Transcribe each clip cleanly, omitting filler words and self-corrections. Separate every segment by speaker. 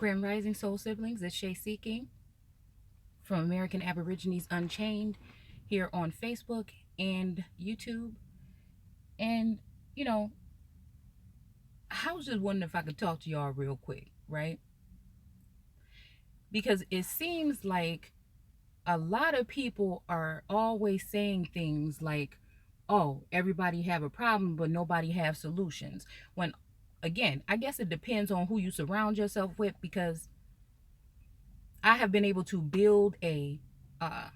Speaker 1: Grand Rising Soul Siblings, it's Shay Seeking from American Aborigines Unchained here on Facebook and YouTube. And, you know, I was just wondering if I could talk to y'all real quick, right? Because it seems like a lot of people are always saying things like, oh, everybody have a problem, but nobody have solutions. When, again, I guess it depends on who you surround yourself with, because I have been able to build a uh,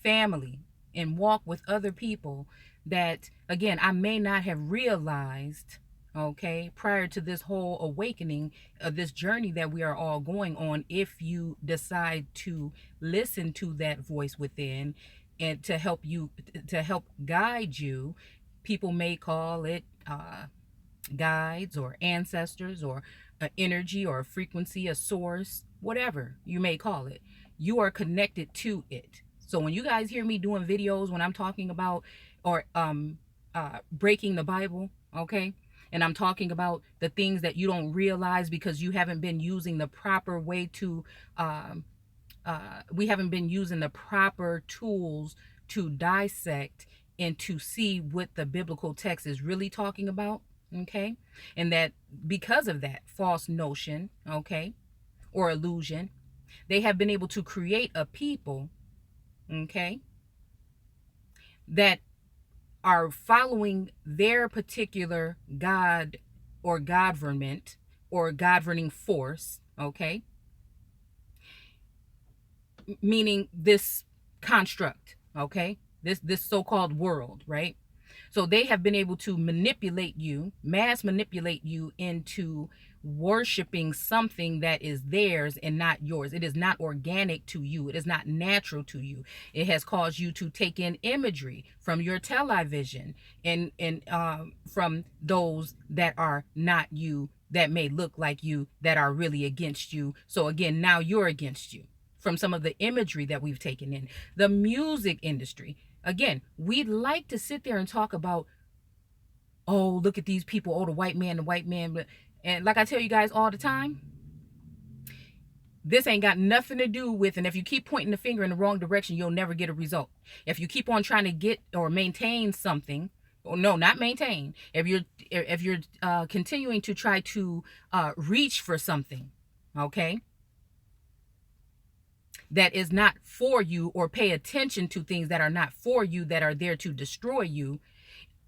Speaker 1: family and walk with other people that, again, I may not have realized, okay, prior to this whole awakening of this journey that we are all going on, if you decide to listen to that voice within and to help you, to help guide you. People may call it guides or ancestors or an energy or a frequency, a source, whatever you may call it. You are connected to it. So when you guys hear me doing videos, when I'm talking about or breaking the Bible, okay, and I'm talking about the things that you don't realize because you haven't been using the proper way to we haven't been using the proper tools to dissect and to see what the biblical text is really talking about, okay? And that because of that false notion, okay, or illusion, they have been able to create a people, okay, that are following their particular God or government or governing force, okay, meaning this construct, okay, this so-called world, right? So they have been able to manipulate you, mass manipulate you into worshiping something that is theirs and not yours. It is not organic to you. It is not natural to you. It has caused you to take in imagery from your television and from those that are not you, that may look like you, that are really against you. So again, now you're against you from some of the imagery that we've taken in. The music industry, again, we'd like to sit there and talk about, oh, look at these people, oh, the white man, the white man. And like I tell you guys all the time, this ain't got nothing to do with, and if you keep pointing the finger in the wrong direction, you'll never get a result. If you keep on trying to get or maintain something, or no, not maintain, if you're continuing to try to reach for something, okay, that is not for you, or pay attention to things that are not for you, that are there to destroy you,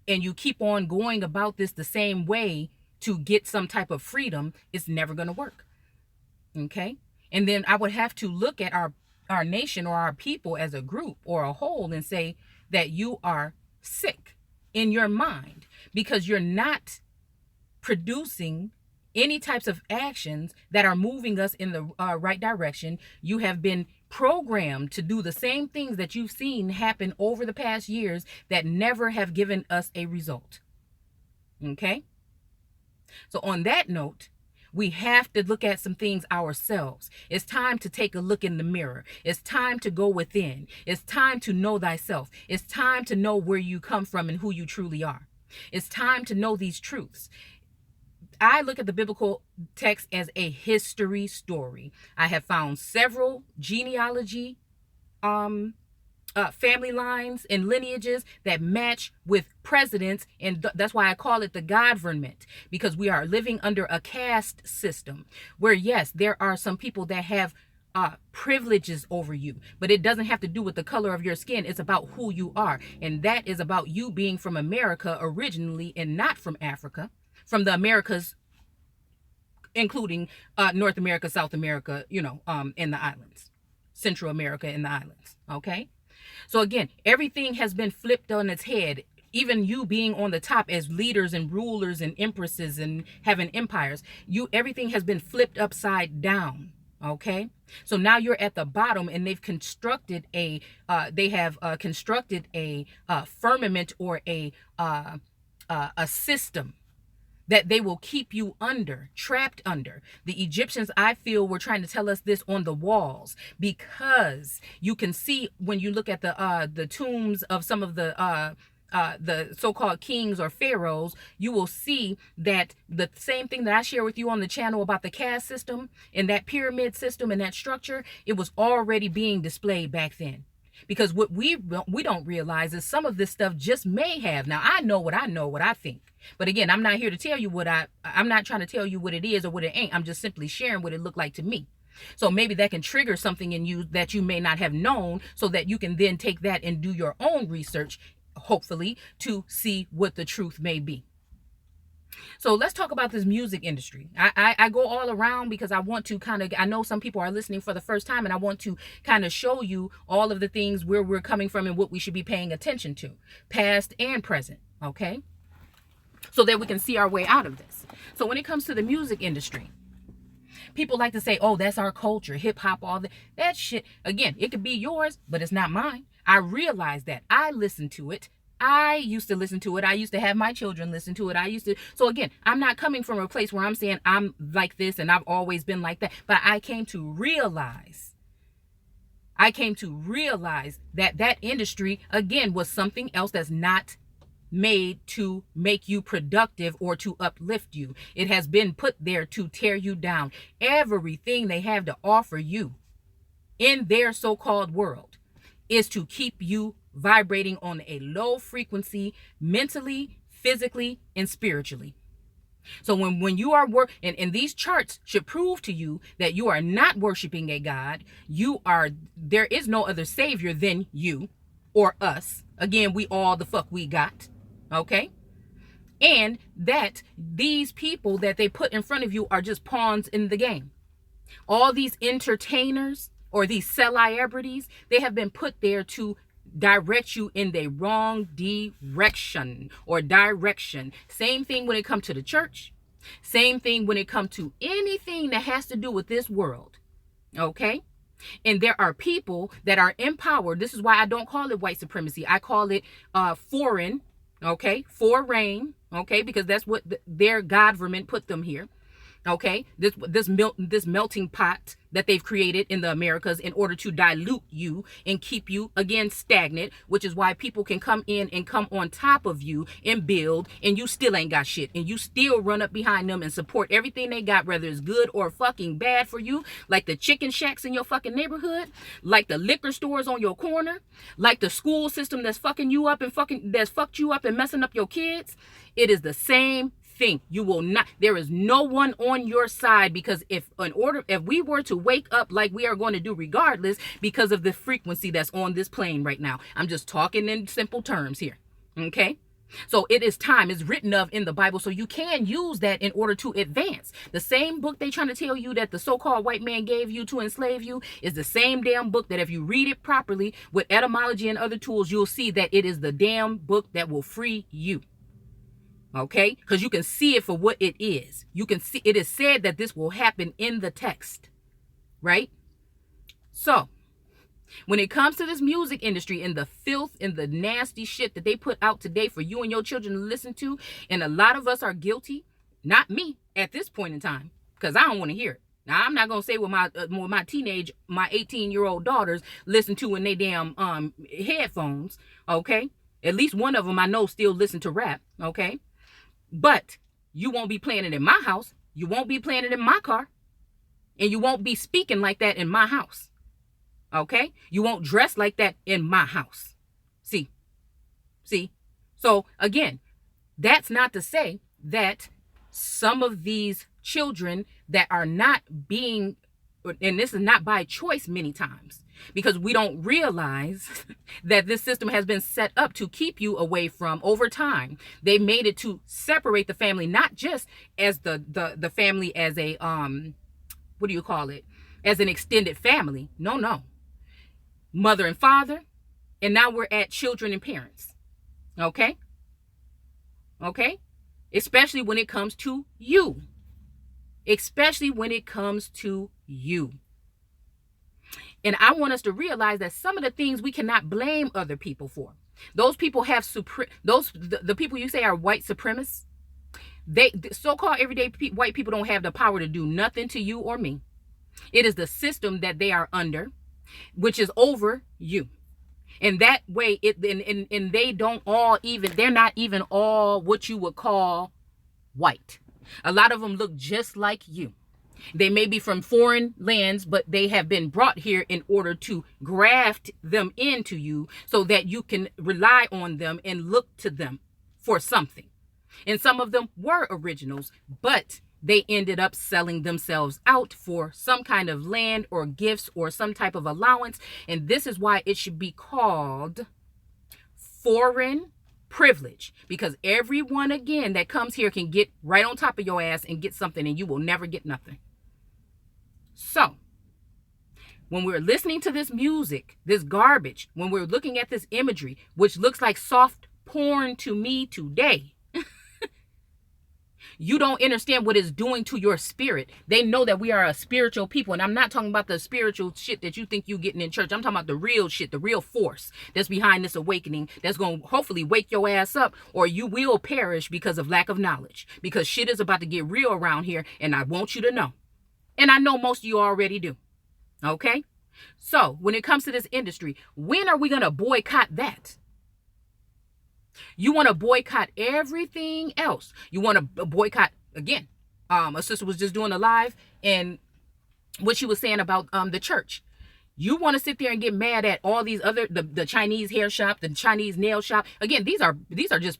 Speaker 1: and you keep on going about this the same way to get some type of freedom, it's never going to work. Okay? And then I would have to look at our nation or our people as a group or a whole and say that you are sick in your mind because you're not producing any types of actions that are moving us in the right direction. You have been programmed to do the same things that you've seen happen over the past years that never have given us a result. Okay? So on that note, we have to look at some things ourselves. It's time to take a look in the mirror. It's time to go within. It's time to know thyself. It's time to know where you come from and who you truly are. It's time to know these truths. I look at the biblical text as a history story. I have found several genealogy, family lines and lineages that match with presidents, and that's why I call it the government, because we are living under a caste system where, yes, there are some people that have privileges over you, but it doesn't have to do with the color of your skin. It's about who you are, and that is about you being from America originally and not from Africa, from the Americas, including North America, South America, and the islands, Central America and the islands. Okay. So again, everything has been flipped on its head. Even you being on the top as leaders and rulers and empresses and having empires, everything has been flipped upside down. Okay. So now you're at the bottom, and they've constructed a firmament or a system that they will keep you trapped under. The Egyptians, I feel, were trying to tell us this on the walls, because you can see when you look at the tombs of some of the the so-called kings or pharaohs, you will see that the same thing that I share with you on the channel about the caste system and that pyramid system and that structure, it was already being displayed back then. Because what we don't realize is some of this stuff just may have. Now I know, what I think. But again, I'm not here to tell you I'm not trying to tell you what it is or what it ain't. I'm just simply sharing what it looked like to me. So maybe that can trigger something in you that you may not have known, so that you can then take that and do your own research, hopefully, to see what the truth may be. So let's talk about this music industry. I go all around because I want to I know some people are listening for the first time, and I want to kind of show you all of the things where we're coming from and what we should be paying attention to, past and present, okay? So that we can see our way out of this. So when it comes to the music industry, people like to say, oh, that's our culture, hip hop, all that shit. Again, it could be yours, but it's not mine. I realize that. I listen to it. I used to listen to it. I used to have my children listen to it. So again, I'm not coming from a place where I'm saying I'm like this and I've always been like that. But I came to realize that that industry, again, was something else that's not made to make you productive or to uplift you. It has been put there to tear you down. Everything they have to offer you in their so-called world is to keep you vibrating on a low frequency, mentally, physically, and spiritually. So when you are and these charts should prove to you that you are not worshiping a God. There is no other savior than you or us. Again, we all the fuck we got. Okay? And that these people that they put in front of you are just pawns in the game. All these entertainers or these celebrities, they have been put there to direct you in the wrong direction. Same thing when it comes to the church. Same thing when it comes to anything that has to do with this world. Okay? And there are people that are empowered. This is why I don't call it white supremacy. I call it foreign. Okay, foreign, okay, because that's what their government put them here. Okay, this melting pot that they've created in the Americas in order to dilute you and keep you, again, stagnant, which is why people can come in and come on top of you and build, and you still ain't got shit, and you still run up behind them and support everything they got, whether it's good or fucking bad for you, like the chicken shacks in your fucking neighborhood, like the liquor stores on your corner, like the school system that's fucking you up and that's fucked you up and messing up your kids. It is the same thing. You will not, there is no one on your side, because if we were to wake up like we are going to do regardless, because of the frequency that's on this plane right now, I'm just talking in simple terms here. Okay? So it is time. It's written of in the Bible, so you can use that in order to advance. The same book they trying to tell you that the so-called white man gave you to enslave you is the same damn book that if you read it properly with etymology and other tools, you'll see that it is the damn book that will free you. Okay, because you can see it for what it is. You can see it is said that this will happen in the text, right? So when it comes to this music industry and the filth and the nasty shit that they put out today for you and your children to listen to, and a lot of us are guilty, not me at this point in time, because I don't want to hear it. Now, I'm not going to say what my 18-year-old daughters listen to in their damn headphones, okay? At least one of them I know still listen to rap, okay? But you won't be playing it in my house. You won't be playing it in my car. And you won't be speaking like that in my house. Okay? You won't dress like that in my house. See? So, again, that's not to say that some of these children that are not being, and this is not by choice many times, because we don't realize that this system has been set up to keep you away from, over time. They made it to separate the family, not just as the family as a, what do you call it? As an extended family. No. Mother and father. And now we're at children and parents. Okay? Okay? Especially when it comes to you. Especially when it comes to you. And I want us to realize that some of the things we cannot blame other people for. Those people have the people you say are white supremacists. The so-called everyday white people don't have the power to do nothing to you or me. It is the system that they are under, which is over you. And that way and they don't all even, they're not even all what you would call white. A lot of them look just like you. They may be from foreign lands, but they have been brought here in order to graft them into you so that you can rely on them and look to them for something. And some of them were originals, but they ended up selling themselves out for some kind of land or gifts or some type of allowance. And this is why it should be called foreign privilege, because everyone again that comes here can get right on top of your ass and get something, and you will never get nothing. So when we're listening to this music, this garbage, when we're looking at this imagery, which looks like soft porn to me today, you don't understand what it's doing to your spirit. They know that we are a spiritual people. And I'm not talking about the spiritual shit that you think you getting in church. I'm talking about the real shit, the real force that's behind this awakening, that's going to hopefully wake your ass up, or you will perish because of lack of knowledge. Because shit is about to get real around here, and I want you to know. And I know most of you already do. Okay? So when it comes to this industry, when are we going to boycott that? You want to boycott everything else. You want to boycott, again, a sister was just doing a live, and what she was saying about the church. You want to sit there and get mad at all these other, the Chinese hair shop, the Chinese nail shop. Again, these are just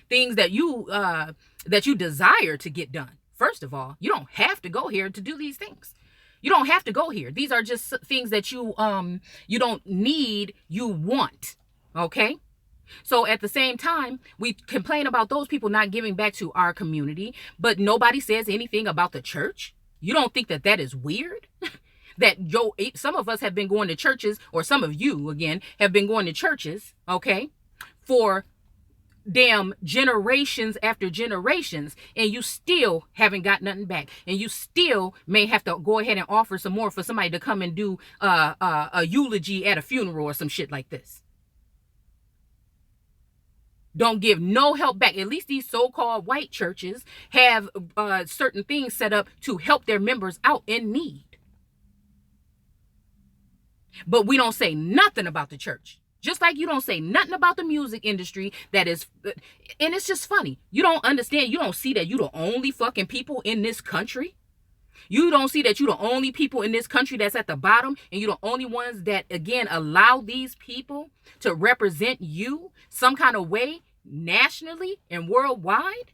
Speaker 1: things that you desire to get done. First of all, you don't have to go here to do these things. You don't have to go here. These are just things that you don't need, you want. Okay? So at the same time, we complain about those people not giving back to our community, but nobody says anything about the church. You don't think that is weird? That some of us have been going to churches, or some of you, again, have been going to churches, okay, for damn generations after generations, and you still haven't got nothing back, and you still may have to go ahead and offer some more for somebody to come and do a eulogy at a funeral or some shit like this. Don't give no help back. At least these so-called white churches have certain things set up to help their members out in need. But we don't say nothing about the church. Just like you don't say nothing about the music industry that is, and it's just funny. You don't understand. You don't see that you the only fucking people in this country. You don't see that you the only people in this country that's at the bottom, and you're the only ones that, again, allow these people to represent you some kind of way nationally and worldwide?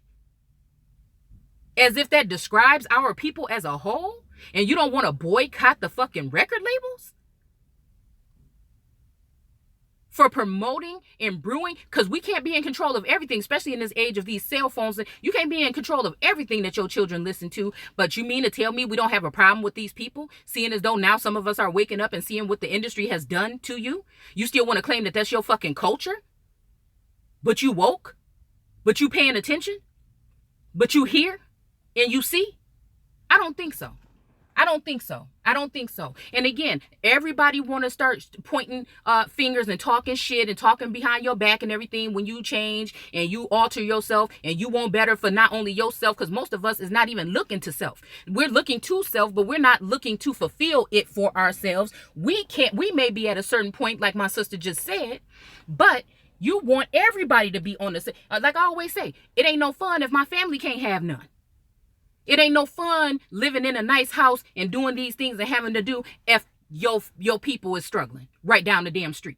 Speaker 1: As if that describes our people as a whole, and you don't want to boycott the fucking record labels for promoting and brewing, because we can't be in control of everything, especially in this age of these cell phones. You can't be in control of everything that your children listen to. But you mean to tell me we don't have a problem with these people, seeing as though now some of us are waking up and seeing what the industry has done to you? You still want to claim that that's your fucking culture? But you woke? But you paying attention? But you hear and you see? I don't think so. I don't think so. I don't think so. And again, everybody want to start pointing fingers and talking shit and talking behind your back and everything when you change and you alter yourself and you want better for not only yourself, because most of us is not even looking to self. We're looking to self, but we're not looking to fulfill it for ourselves. We may be at a certain point, like my sister just said, but you want everybody to be on the same. Like I always say, it ain't no fun if my family can't have none. It ain't no fun living in a nice house and doing these things and having to do if your people is struggling right down the damn street.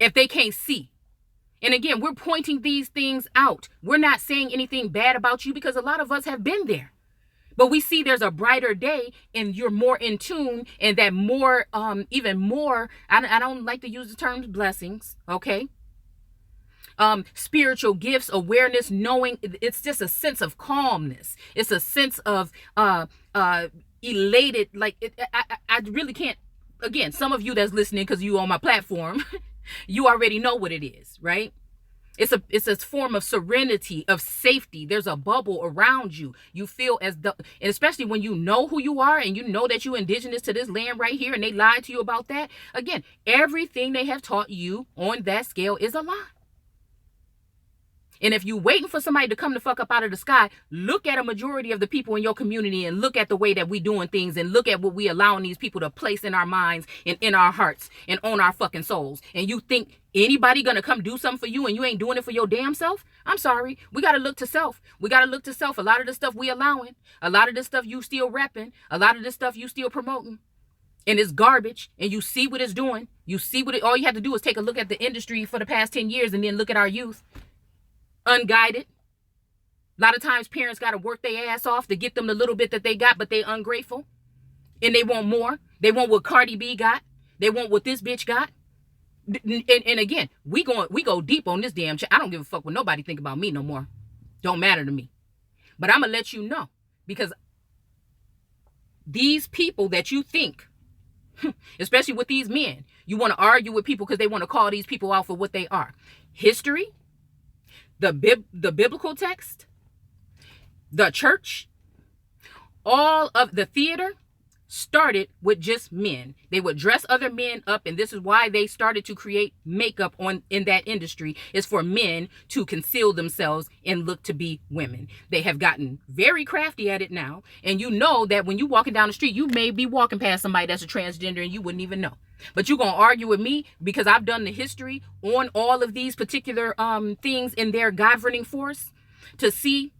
Speaker 1: If they can't see. And again, we're pointing these things out. We're not saying anything bad about you, because a lot of us have been there. But we see there's a brighter day and you're more in tune, and that more, even more, I don't like to use the terms blessings, okay? Spiritual gifts, awareness, knowing. It's just a sense of calmness. It's a sense of elated. Like I really can't. Again, some of you that's listening, because you on my platform, you already know what it is, right? It's a form of serenity, of safety. There's a bubble around you. You feel as though, and especially when you know who you are and you know that you're indigenous to this land right here, and they lied to you about that. Again, everything they have taught you on that scale is a lie. And if you waiting for somebody to come the fuck up out of the sky, look at a majority of the people in your community and look at the way that we doing things and look at what we allowing these people to place in our minds and in our hearts and on our fucking souls. And you think anybody gonna come do something for you and you ain't doing it for your damn self? I'm sorry. We gotta look to self. We gotta look to self. A lot of the stuff we allowing, a lot of the stuff you still repping, a lot of the stuff you still promoting, and it's garbage, and you see what it's doing. You see what it, all you have to do is take a look at the industry for the past 10 years and then look at our youth. Unguided. A lot of times parents got to work their ass off to get them the little bit that they got, but they ungrateful. And they want more. They want what Cardi B got. They want what this bitch got. And again, we go deep on this damn I don't give a fuck what nobody think about me no more. Don't matter to me. But I'm going to let you know, because these people that you think, especially with these men, you want to argue with people because they want to call these people out for what they are. History, the biblical text, the church, all of the theater started with just men. They would dress other men up, and this is why they started to create makeup in that industry, is for men to conceal themselves and look to be women. They have gotten very crafty at it now, and you know that when you walking down the street, you may be walking past somebody that's a transgender and you wouldn't even know. But you're going to argue with me because I've done the history on all of these particular things in their governing force to see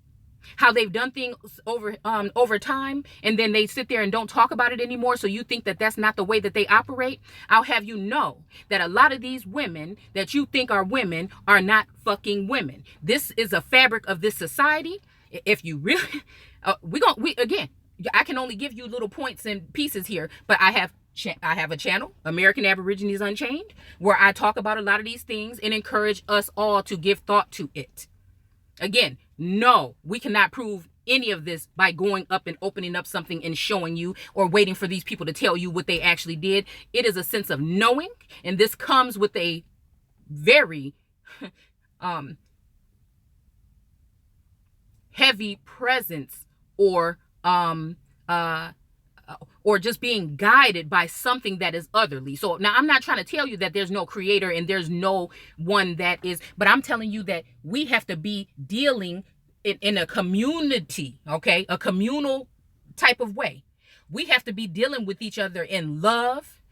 Speaker 1: how they've done things over time, and then they sit there and don't talk about it anymore, so you think that that's not the way that they operate. I'll have you know that a lot of these women that you think are women are not fucking women. This is a fabric of this society. If you really again, I can only give you little points and pieces here, but I have a channel, American Aborigines Unchained, where I talk about a lot of these things and encourage us all to give thought to it. Again, no, we cannot prove any of this by going up and opening up something and showing you, or waiting for these people to tell you what they actually did. It is a sense of knowing, and this comes with a very heavy presence, or just being guided by something that is otherly. So now I'm not trying to tell you that there's no creator and there's no one that is, but I'm telling you that we have to be dealing in a community, okay? A communal type of way. We have to be dealing with each other in love,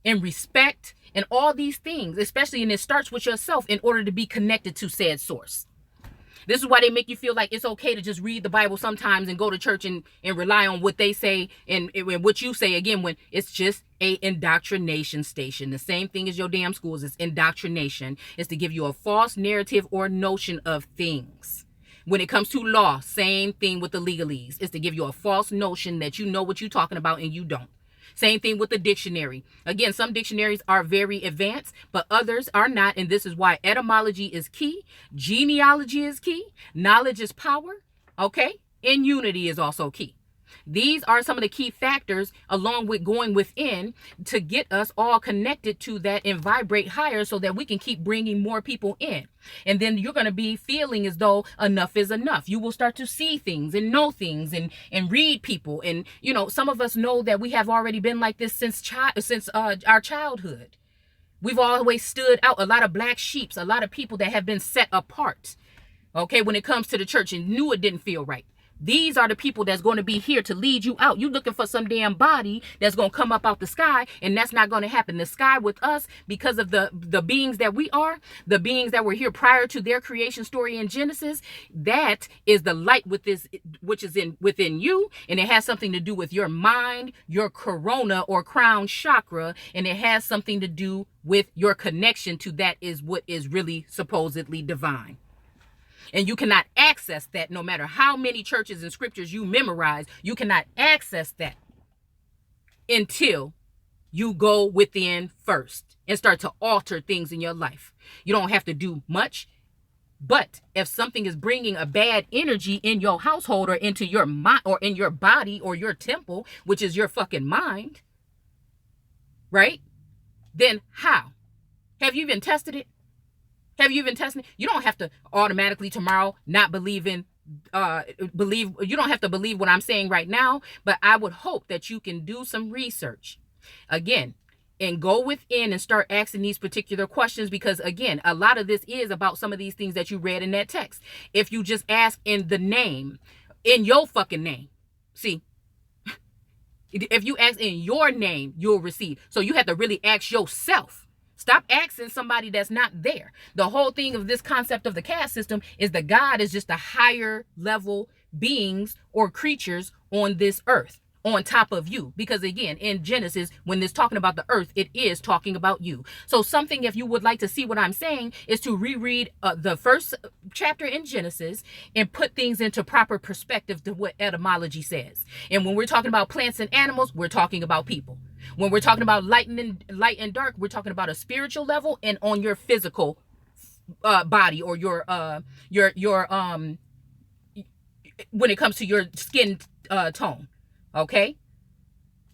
Speaker 1: in respect, and all these things, especially, and it starts with yourself in order to be connected to said source. This is why they make you feel like it's okay to just read the Bible sometimes and go to church and rely on what they say and what you say, again, when it's just a indoctrination station. The same thing as your damn schools. It's indoctrination. It's to give you a false narrative or notion of things. When it comes to law, same thing with the legalese. It's to give you a false notion that you know what you're talking about and you don't. Same thing with the dictionary. Again, some dictionaries are very advanced, but others are not. And this is why etymology is key. Genealogy is key. Knowledge is power. Okay. And unity is also key. These are some of the key factors, along with going within, to get us all connected to that and vibrate higher so that we can keep bringing more people in. And then you're going to be feeling as though enough is enough. You will start to see things and know things and read people. And, you know, some of us know that we have already been like this since our childhood. We've always stood out. A lot of black sheeps, a lot of people that have been set apart, okay, when it comes to the church, and knew it didn't feel right. These are the people that's going to be here to lead you out. You looking for some damn body that's going to come up out the sky, and that's not going to happen. The sky with us, because of the beings that we are, the beings that were here prior to their creation story in Genesis, that is the light with this, which is within you, and it has something to do with your mind, your corona or crown chakra, and it has something to do with your connection to that is what is really supposedly divine. And you cannot access that no matter how many churches and scriptures you memorize. You cannot access that until you go within first and start to alter things in your life. You don't have to do much. But if something is bringing a bad energy in your household or into your mind or in your body or your temple, which is your fucking mind, right? Then how? Have you even tested it? Have you even tested it? You don't have to automatically tomorrow not believe. You don't have to believe what I'm saying right now, but I would hope that you can do some research. Again, and go within and start asking these particular questions, because again, a lot of this is about some of these things that you read in that text. If you just ask in the name, in your fucking name, see, if you ask in your name, you'll receive. So you have to really ask yourself. Stop asking somebody that's not there. The whole thing of this concept of the caste system is that God is just a higher level beings or creatures on this earth, on top of you. Because again, in Genesis, when it's talking about the earth, it is talking about you. So something, if you would like to see what I'm saying, is to reread the first chapter in Genesis and put things into proper perspective to what etymology says. And when we're talking about plants and animals, we're talking about people. When we're talking about light and dark, we're talking about a spiritual level and on your physical body, or your when it comes to your skin tone. Okay,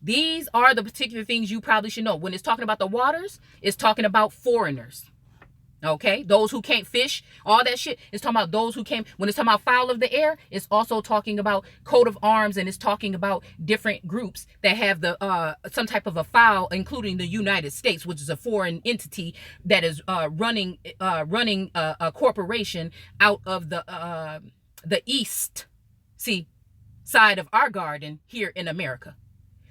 Speaker 1: these are the particular things you probably should know. When it's talking about the waters, it's talking about foreigners. Okay, those who can't fish, all that shit. It's talking about those who came. When it's talking about fowl of the air, it's also talking about coat of arms, and it's talking about different groups that have the some type of a fowl, including the United States, which is a foreign entity that is running a corporation out of the east, side of our garden here in America.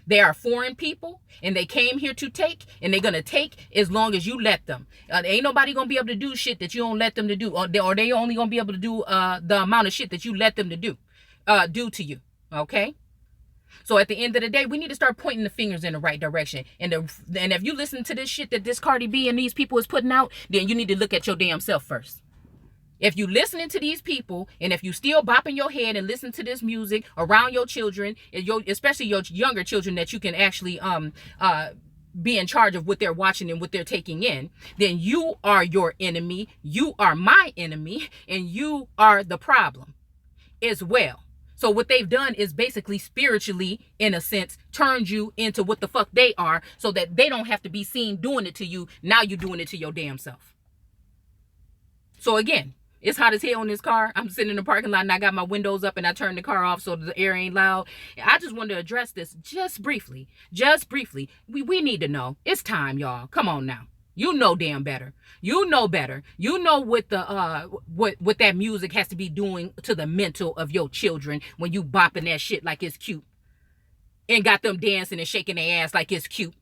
Speaker 1: They are foreign people, and they came here to take, and they're going to take as long as you let them. Ain't nobody going to be able to do shit that you don't let them to do, or they only going to be able to do the amount of shit that you let them to do to you. Okay? So at the end of the day, we need to start pointing the fingers in the right direction. And if you listen to this shit that this Cardi B and these people is putting out, then you need to look at your damn self first. If you listening to these people, and if you still bopping your head and listen to this music around your children, especially your younger children that you can actually be in charge of what they're watching and what they're taking in, then you are your enemy, you are my enemy, and you are the problem as well. So what they've done is basically spiritually, in a sense, turned you into what the fuck they are, so that they don't have to be seen doing it to you. Now you're doing it to your damn self. So again, it's hot as hell in this car. I'm sitting in the parking lot and I got my windows up and I turned the car off so the air ain't loud. I just wanted to address this just briefly. Just briefly. We need to know. It's time, y'all. Come on now. You know damn better. You know better. You know what the what that music has to be doing to the mental of your children when you bopping that shit like it's cute. And got them dancing and shaking their ass like it's cute.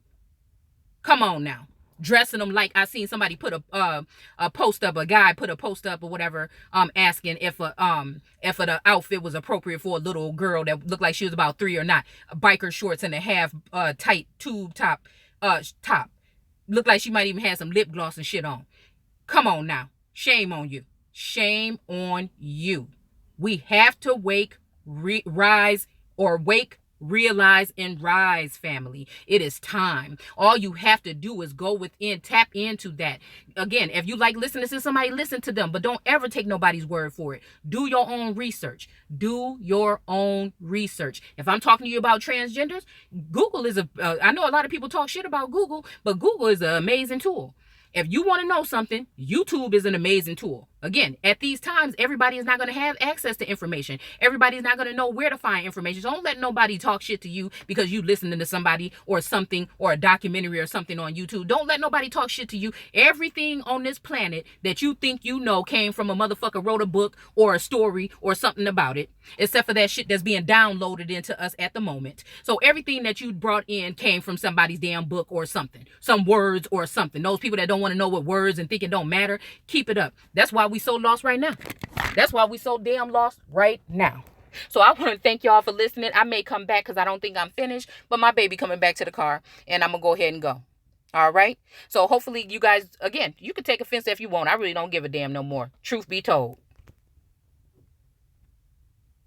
Speaker 1: Come on now. Dressing them like, I seen somebody put a post up, a guy put a post up or whatever, asking if the outfit was appropriate for a little girl that looked like she was about 3 or not. Biker shorts and a half tight tube top top. Looked like she might even have some lip gloss and shit on. Come on now. Shame on you. Shame on you. We have to rise, realize, and rise, family. It is time. All you have to do is go within, tap into that. Again, if you like listening to somebody, listen to them, but don't ever take nobody's word for it. Do your own research. Do your own research. If I'm talking to you about transgenders, Google is I know a lot of people talk shit about Google, but Google is an amazing tool. If you want to know something, YouTube is an amazing tool. Again, at these times, everybody is not going to have access to information. Everybody's not going to know where to find information. So don't let nobody talk shit to you because you listening to somebody or something or a documentary or something on YouTube. Don't let nobody talk shit to you. Everything on this planet that you think you know came from a motherfucker wrote a book or a story or something about it, except for that shit that's being downloaded into us at the moment. So everything that you brought in came from somebody's damn book or something, some words or something. Those people that don't want to know what words and think it don't matter, keep it up. That's why we so lost right now. That's why we so damn lost right now. So I want to thank y'all for listening. I may come back because I don't think I'm finished, but my baby coming back to the car and I'm going to go ahead and go. All right. So hopefully you guys, again, you can take offense if you want. I really don't give a damn no more. Truth be told.